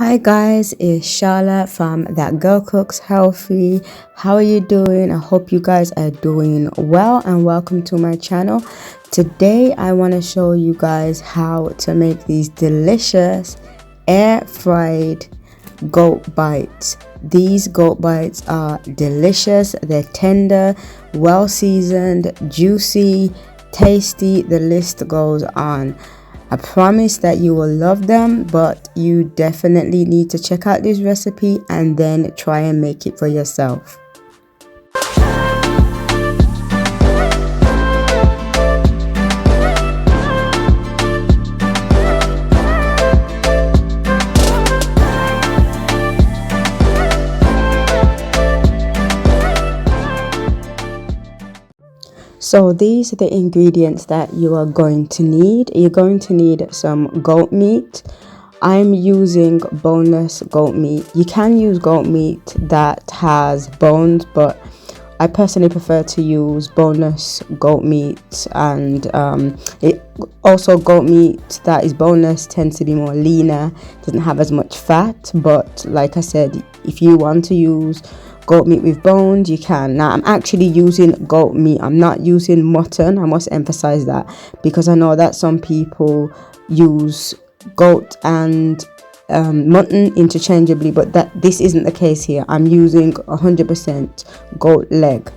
Hi guys, it's Charla from That Girl Cooks Healthy. How are you doing? I hope you guys are doing well and welcome to my channel. Today I want to show you guys how to make these delicious air fried goat bites. These goat bites are delicious. They're tender, well seasoned, juicy, tasty. The list goes on. I promise that you will love them, but you definitely need to check out this recipe and then try and make it for yourself. So these are the ingredients that you are going to need. You're going to need some goat meat. I'm using boneless goat meat. You can use goat meat that has bones, but I personally prefer to use boneless goat meat. And goat meat that is boneless tends to be more leaner, doesn't have as much fat. But like I said, if you want to use goat meat with bones, you can. Now I'm actually using goat meat. I'm not using mutton. I must emphasize that, because I know that some people use goat and mutton interchangeably, but this isn't the case here. I'm using 100% goat leg,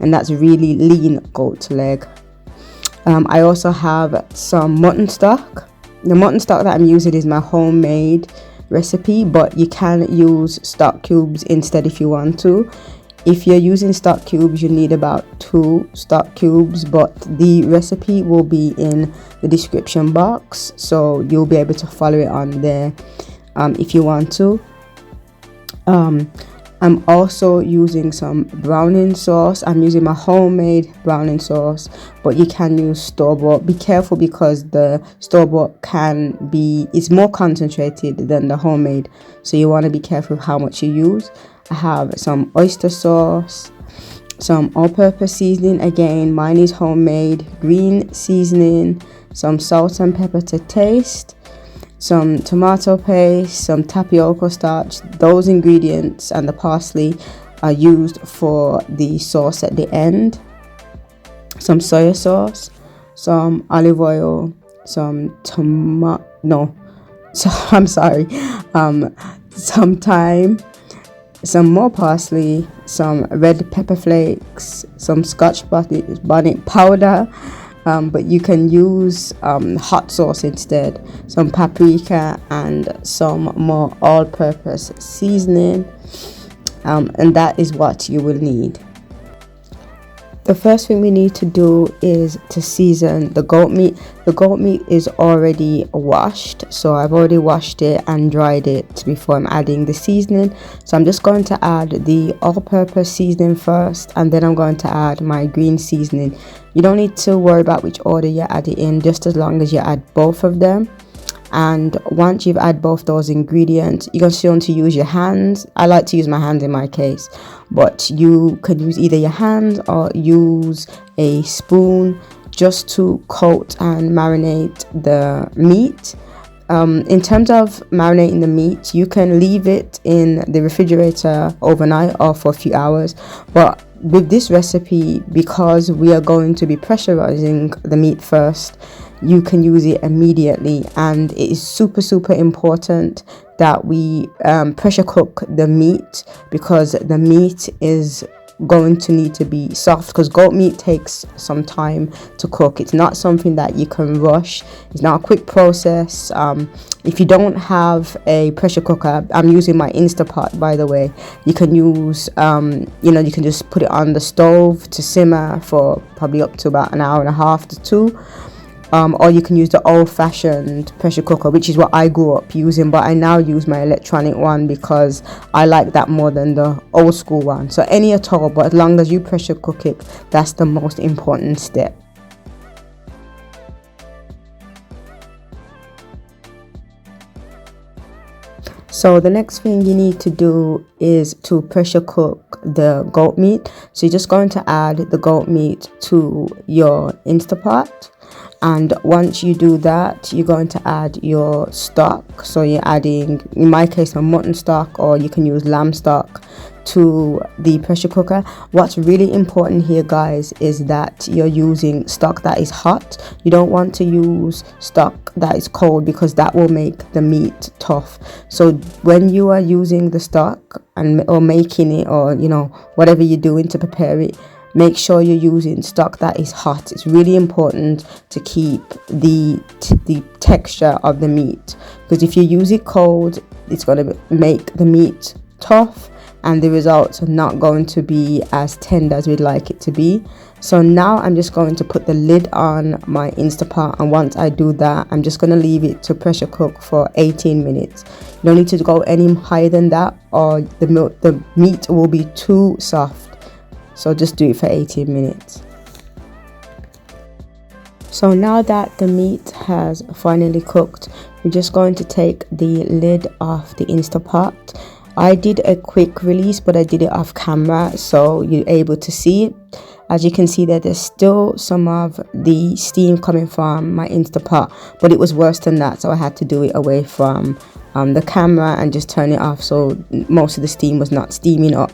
and that's really lean goat leg. I also have some mutton stock. The mutton stock that I'm using is my homemade recipe, but you can use stock cubes instead if you want to. If you're using stock cubes, you need about 2 stock cubes, but the recipe will be in the description box, so you'll be able to follow it on there if you want to. I'm also using some browning sauce. I'm using my homemade browning sauce, but you can use store-bought. Be careful, because the store-bought is more concentrated than the homemade, so you want to be careful how much you use. I have some oyster sauce, some all-purpose seasoning. Again, mine is homemade. Green seasoning, some salt and pepper to taste, some tomato paste, some tapioca starch. Those ingredients and the parsley are used for the sauce at the end. Some soy sauce, some olive oil, some some thyme, some more parsley, some red pepper flakes, some scotch bonnet powder, but you can use hot sauce instead, some paprika, and some more all-purpose seasoning, and that is what you will need. The first thing we need to do is to season the goat meat. The goat meat is already washed, so I've already washed it and dried it before I'm adding the seasoning. So I'm just going to add the all-purpose seasoning first, and then I'm going to add my green seasoning. You don't need to worry about which order you add it in, just as long as you add both of them. And once you've added both those ingredients, you're going to use your hands. I like to use my hands in my case, but you can use either your hands or use a spoon just to coat and marinate the meat. In terms of marinating the meat, you can leave it in the refrigerator overnight or for a few hours, but with this recipe, because we are going to be pressurizing the meat first, you can use it immediately. And it is super important that we pressure cook the meat, because the meat is going to need to be soft, because goat meat takes some time to cook. It's not something that you can rush. It's not a quick process. If you don't have a pressure cooker, I'm using my Instapot, by the way. You can use you can just put it on the stove to simmer for probably up to about an hour and a half to 2. Or you can use the old-fashioned pressure cooker, which is what I grew up using, but I now use my electronic one because I like that more than the old school one. So any at all, but as long as you pressure cook it, that's the most important step. So the next thing you need to do is to pressure cook the goat meat. So you're just going to add the goat meat to your Instapot, And once you do that, you're going to add your stock. So you're adding, in my case, a mutton stock, or you can use lamb stock, to the pressure cooker. What's really important here, guys, is that you're using stock that is hot. You don't want to use stock that is cold, because that will make the meat tough. So when you are using the stock or making it, or whatever you're doing to prepare it, make sure you're using stock that is hot. It's really important to keep the texture of the meat, because if you use it cold, it's going to make the meat tough, and the results are not going to be as tender as we'd like it to be. So now I'm just going to put the lid on my Instapot, and once I do that, I'm just going to leave it to pressure cook for 18 minutes. You don't need to go any higher than that, or the meat will be too soft. So just do it for 18 minutes. So now that the meat has finally cooked, we're just going to take the lid off the Instapot. I did a quick release, but I did it off camera, so you're able to see it. As you can see, there's still some of the steam coming from my Instapot, but it was worse than that, so I had to do it away from the camera and just turn it off, so most of the steam was not steaming up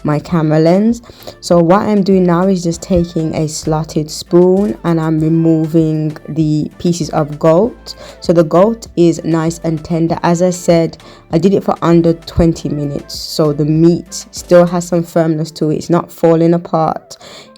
my camera lens. So what I'm doing now is just taking a slotted spoon, and I'm removing the pieces of goat. So the goat is nice and tender. As I said, I did it for under 20 minutes, so the meat still has some firmness to it. It's not falling apart.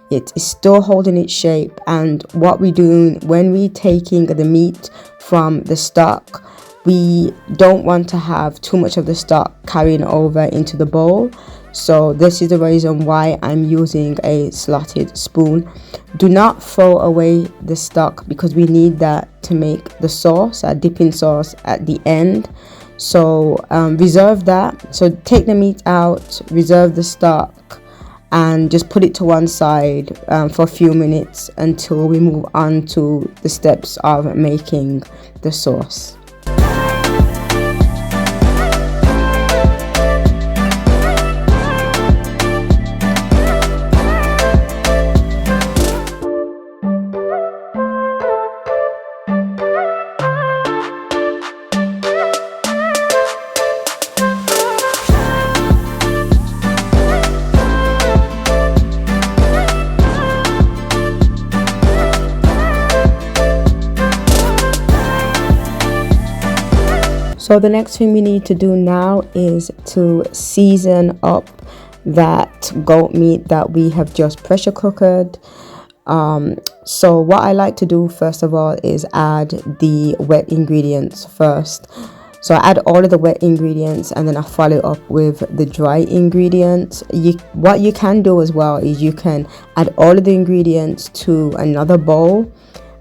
It is still holding its shape. And what we're doing when we're taking the meat from the stock, we don't want to have too much of the stock carrying over into the bowl. So this is the reason why I'm using a slotted spoon. Do not throw away the stock, because we need that to make the sauce, a dipping sauce at the end. So reserve that. So take the meat out, reserve the stock, and just put it to one side for a few minutes until we move on to the steps of making the sauce. So the next thing we need to do now is to season up that goat meat that we have just pressure cooked. So what I like to do first of all is add the wet ingredients first. So I add all of the wet ingredients, and then I follow up with the dry ingredients. What you can do as well is you can add all of the ingredients to another bowl,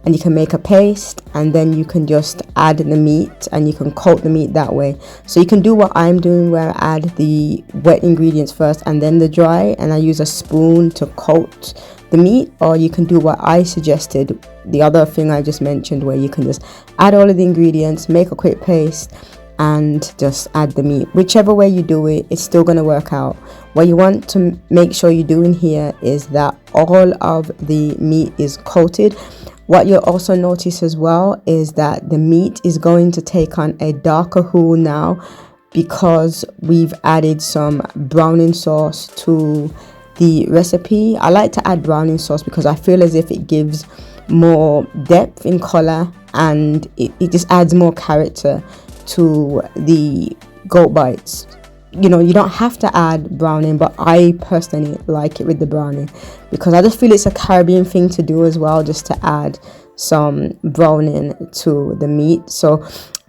and you can make a paste, and then you can just add the meat and you can coat the meat that way. So you can do what I'm doing, where I add the wet ingredients first and then the dry, and I use a spoon to coat the meat. Or you can do what I suggested, the other thing I just mentioned, where you can just add all of the ingredients, make a quick paste, and just add the meat. Whichever way you do it, it's still going to work out. What you want to make sure you're doing here is that all of the meat is coated. What you'll also notice as well is that the meat is going to take on a darker hue now, because we've added some browning sauce to the recipe. I like to add browning sauce because I feel as if it gives more depth in color, and it just adds more character to the goat bites. You don't have to add browning, but I personally like it with the browning, because I just feel it's a Caribbean thing to do as well, just to add some browning to the meat. So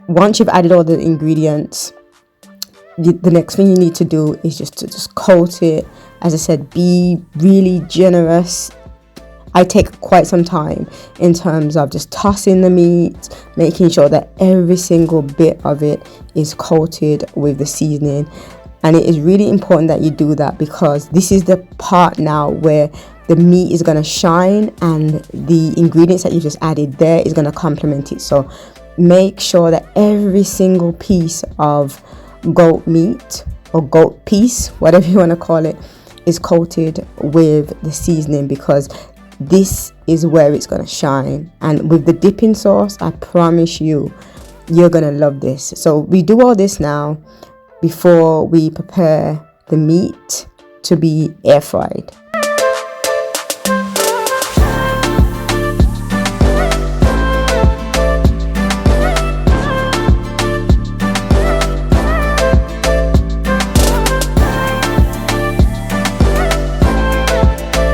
once you've added all the ingredients, the next thing you need to do is just coat it. As I said, be really generous. I take quite some time in terms of just tossing the meat, making sure that every single bit of it is coated with the seasoning. And it is really important that you do that, because this is the part now where the meat is going to shine, and the ingredients that you just added there is going to complement it. So make sure that every single piece of goat meat, or goat piece, whatever you want to call it, is coated with the seasoning, because this is where it's gonna shine. And with the dipping sauce, I promise you, you're gonna love this. So we do all this now before we prepare the meat to be air fried.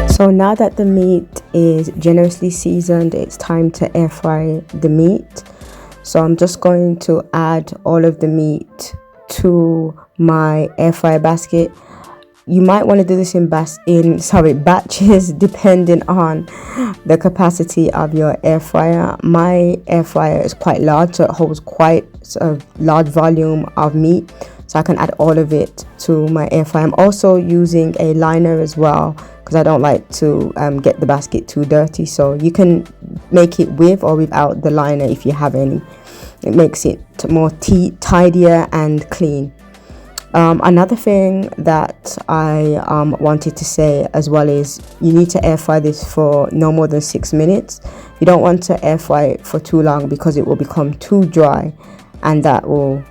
So now that the meat is generously seasoned, it's time to air fry the meat. So I'm just going to add all of the meat to my air fryer basket. You might want to do this in batches, depending on the capacity of your air fryer. My air fryer is quite large, so it holds quite a large volume of meat, so I can add all of it to my air fryer. I'm also using a liner as well, because I don't like to get the basket too dirty. So you can make it with or without the liner if you have any. It makes it more tidier and clean. Another thing that I wanted to say as well is you need to air fry this for no more than 6 minutes. You don't want to air fry it for too long, because it will become too dry, and that will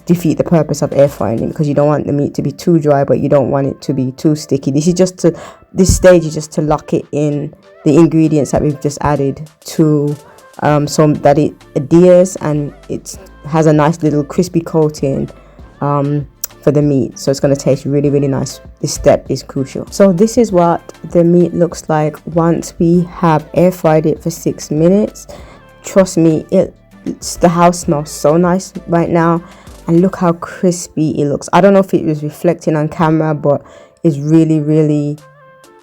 defeat the purpose of air frying it, because you don't want the meat to be too dry, but you don't want it to be too sticky. This stage is just to lock it in the ingredients that we've just added to so that it adheres and it has a nice little crispy coating for the meat. So it's going to taste really, really nice. This step is crucial. So this is what the meat looks like once we have air fried it for 6 minutes. Trust me, the house smells so nice right now, and look how crispy it looks. I don't know if it was reflecting on camera, but it's really, really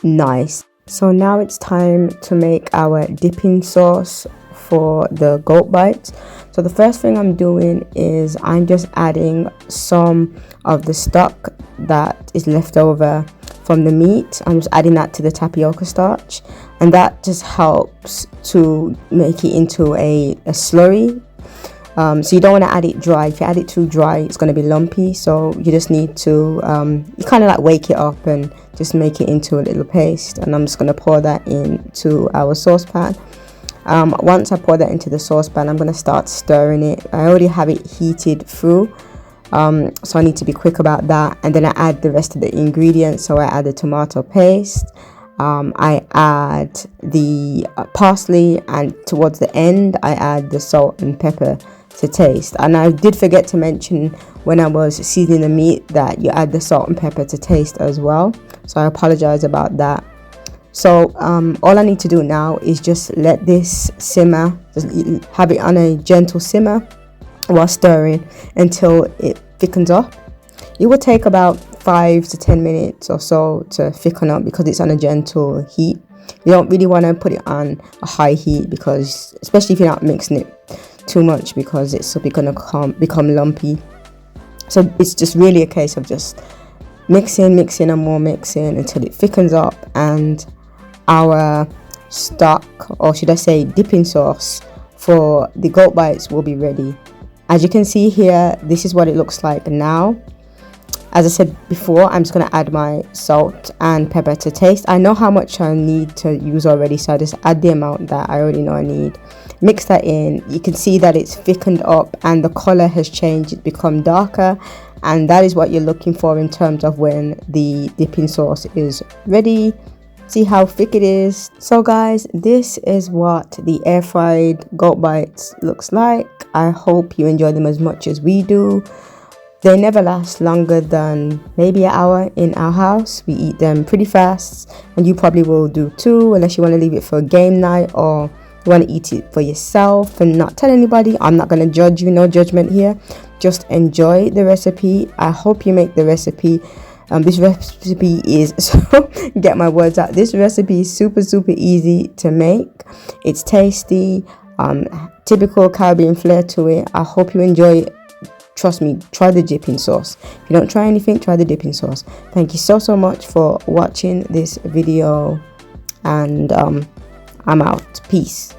nice. So now it's time to make our dipping sauce for the goat bites. So the first thing I'm doing is I'm just adding some of the stock that is left over from the meat. I'm just adding that to the tapioca starch, and that just helps to make it into a slurry. So you don't want to add it dry. If you add it too dry, it's going to be lumpy. So you just need to you kind of like wake it up and just make it into a little paste. And I'm just going to pour that into our saucepan. Once I pour that into the saucepan, I'm going to start stirring it. I already have it heated through, so I need to be quick about that. And then I add the rest of the ingredients. So I add the tomato paste, I add the parsley, and towards the end I add the salt and pepper to taste. And I did forget to mention when I was seasoning the meat that you add the salt and pepper to taste as well, so I apologize about that. So all I need to do now is just let this simmer, just have it on a gentle simmer while stirring until it thickens up. It will take about 5 to 10 minutes or so to thicken up, because it's on a gentle heat. You don't really want to put it on a high heat, because especially if you're not mixing it too much, because it's going to become lumpy. So it's just really a case of just mixing and more mixing until it thickens up, and our stock, or should I say dipping sauce, for the goat bites will be ready. As you can see here, this is what it looks like now. As I said before, I'm just going to add my salt and pepper to taste. I know how much I need to use already, so I just add the amount that I already know I need. Mix that in. You can see that it's thickened up and the color has changed. It's become darker, and that is what you're looking for in terms of when the dipping sauce is ready. See how thick it is. So guys, this is what the air fried goat bites looks like. I hope you enjoy them as much as we do. They never last longer than maybe an hour in our house. We eat them pretty fast, and you probably will do too, unless you want to leave it for a game night or you want to eat it for yourself and not tell anybody. I'm not going to judge you, no judgment here. Just enjoy the recipe. I hope you make the recipe. This recipe is, so get my words out, this recipe is super easy to make. It's tasty, typical Caribbean flair to it. I hope you enjoy it. Trust me, try the dipping sauce. If you don't try anything, try the dipping sauce. Thank you so much for watching this video, and I'm out. Peace.